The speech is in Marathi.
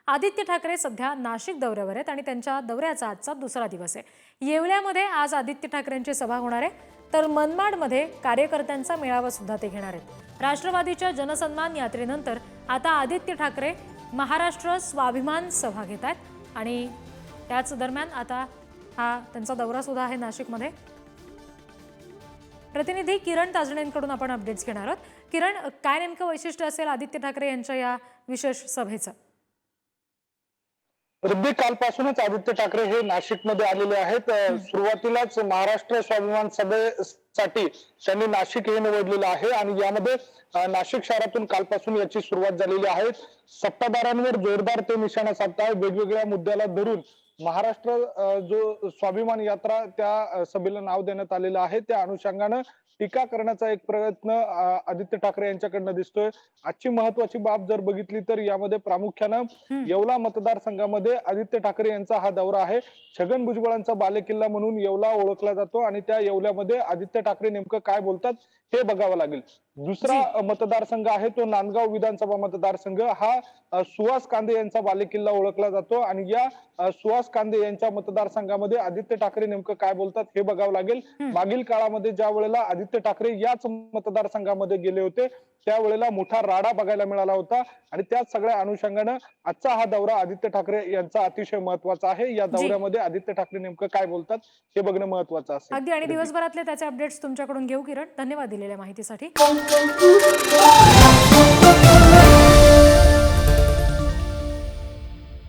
आदित्य ठाकरे सध्या नाशिक दौऱ्यावर आहेत आणि त्यांच्या दौऱ्याचा आजचा दुसरा दिवस आहे। येवल्यामध्ये आज आदित्य ठाकरेंची सभा होणार आहे, तर मनमाडमध्ये कार्यकर्त्यांचा मेळावा सुद्धा ते घेणार आहेत। राष्ट्रवादीच्या जनसन्मान यात्रेनंतर आता आदित्य ठाकरे महाराष्ट्र स्वाभिमान सभा घेत आहेत आणि त्याच दरम्यान आता हा त्यांचा दौरा सुद्धा आहे नाशिकमध्ये। प्रतिनिधी किरण ताजणेंकडून आपण अपडेट्स घेणार आहोत। किरण, काय नेमकं वैशिष्ट्य असेल आदित्य ठाकरे यांच्या या विशेष सभेचं? रब्बी कालपासूनच आदित्य ठाकरे हे नाशिकमध्ये आलेले आहेत। सुरुवातीलाच महाराष्ट्र स्वाभिमान सभेसाठी त्यांनी नाशिक हे निवडलेलं आहे आणि यामध्ये नाशिक शहरातून कालपासून याची सुरुवात झालेली आहे। सत्ताधाऱ्यांवर जोरदार ते निशाणा साधताय। वेगवेगळ्या मुद्द्याला धरून महाराष्ट्र जो स्वाभिमान यात्रा त्या सभेला नाव देण्यात आलेलं आहे, त्या अनुषंगानं टीका करण्याचा एक प्रयत्न आदित्य ठाकरे यांच्याकडनं दिसतोय। आजची महत्वाची बाब जर बघितली तर यामध्ये प्रामुख्यानं येवला मतदारसंघामध्ये आदित्य ठाकरे यांचा हा दौरा आहे। छगन भुजबळांचा बालेकिल्ला म्हणून येवला ओळखला जातो आणि त्या येवल्यामध्ये आदित्य ठाकरे नेमकं काय बोलतात हे बघावं लागेल। दुसरा मतदारसंघ आहे तो नांदगाव विधानसभा मतदारसंघ। हा सुहास कांदे यांचा बालेकिल्ला ओळखला जातो आणि या सुहास कांदे यांच्या मतदारसंघामध्ये आदित्य ठाकरे नेमकं काय बोलतात हे बघावं लागेल। मागील काळामध्ये ज्या वेळेला आदित्य ठाकरे याच मतदारसंघामध्ये गेले होते त्यावेळेला मोठा राडा बघायला मिळाला होता आणि त्याच सगळ्या अनुषंगानं आजचा हा दौरा आदित्य ठाकरे यांचा अतिशय महत्वाचा आहे। या दौऱ्यामध्ये आदित्य ठाकरे नेमकं काय बोलतात हे बघणं महत्वाचं असेल। अगदी, आणि दिवसभरातले त्याचे अपडेट्स तुमच्याकडून घेऊ किरण। धन्यवाद दिलेल्या माहितीसाठी।